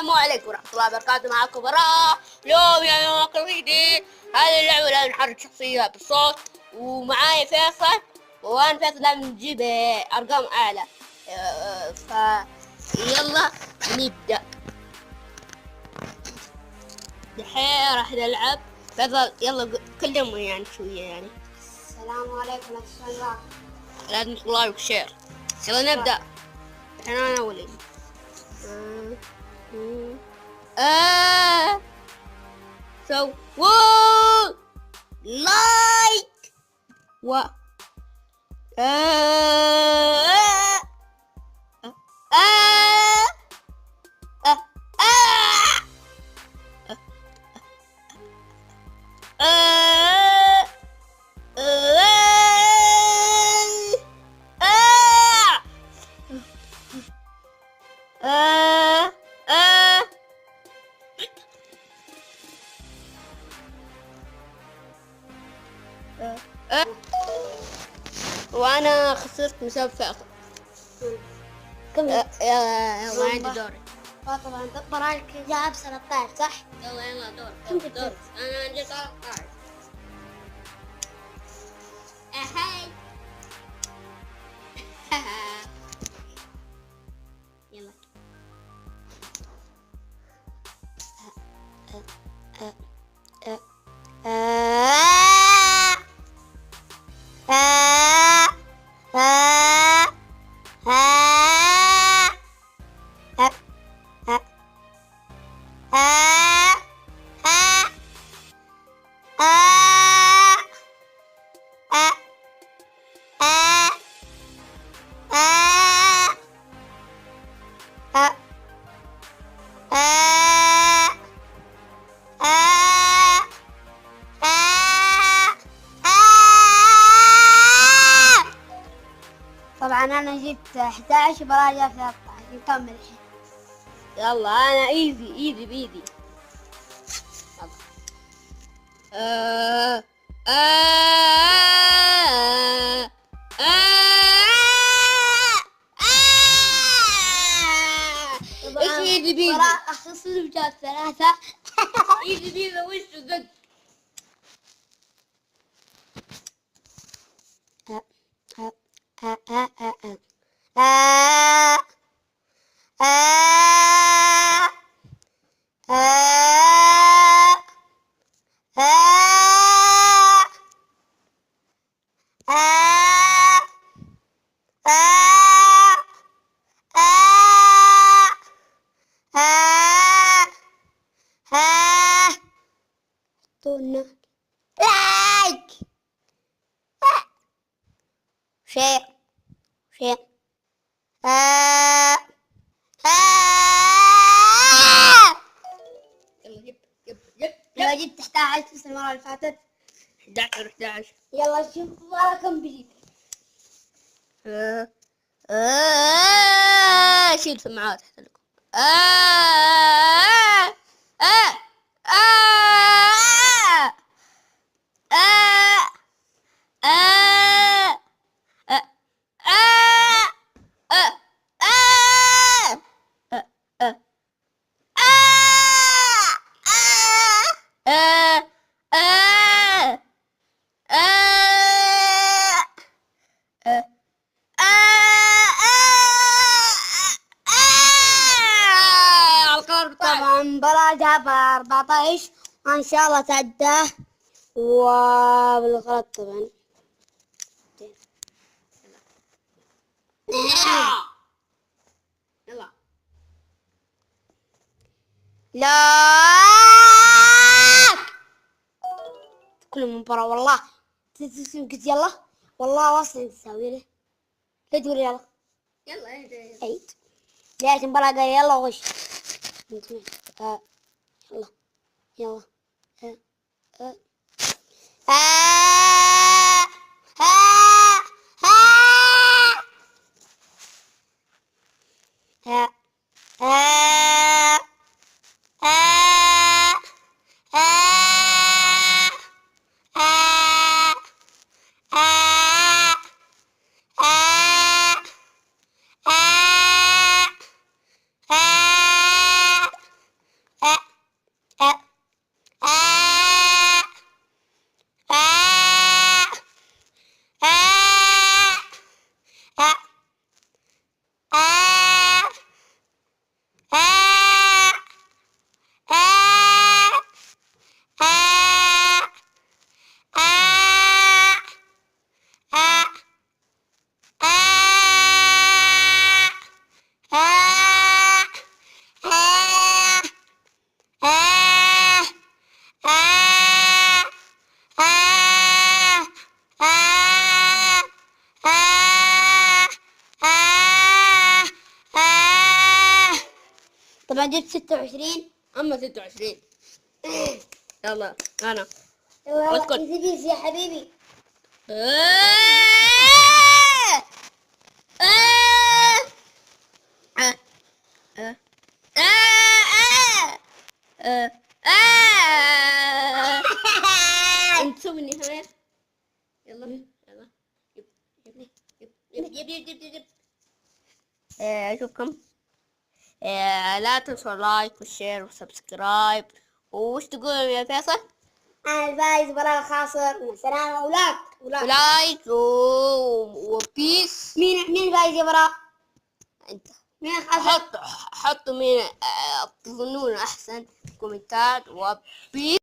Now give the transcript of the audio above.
السلام عليكم ورحمة الله وبركاته. معكم براء. اليوم يا قريدي هذه اللعبة لازم نحرك شخصية بالصوت، ومعاي فيصل، وانا فيصل لازم نجيب ارقام اعلى. يلا نبدأ. دحين راح نلعب. فيصل يلا كلموا يعني شوية يعني. السلام عليكم ورحمة الله. لازم لايك وشير. يلا نبدأ. الحين انا اولي. سو لايك و وانا خسرت بسبب فيصل. كم يلا عندي دوري. طبعا برايك جاب 13 صح؟ يلا دورك. كم جبت؟ انا عندي 13. اهي يلا طبعا انا جبت 11 وبراء جاب 13. نكمل الحين. يلا انا ايزي بيدي. ايش ايزي بيدي؟ براء اختصر جاب 3. ايزي بيدي وش زق؟ شيء يلا لو جبت 11 مثل المرة اللي فاتت. 11. يلا شوف مرة كم بجيب. شيل سماعات حتى لكم. طبعا براء جاب 14 وان شاء الله تعداه وبالغلط طبعا. يلا لا كل مباراة والله قلت يلا والله واصل تساوي له. لا تقول يلا عيد ليش المباراة قال يلا وغش. يلا ما جبت 26. اما 26. يلا انا يلا اسكت. ايزي بيزي يا حبيبي. انت سوي النهاية. يلا يلا. يب. اشوفكم. لا تنسوا لايك والشير وسبسكرايب. وش تقول يا فيصل؟ انا الفايز براء خاصر. والسلام اولاد. لايك وبيس. مين الفايز يا براء؟ انت مين الخاسر؟ حطوا مين تظنون احسن كومنتات وبيس.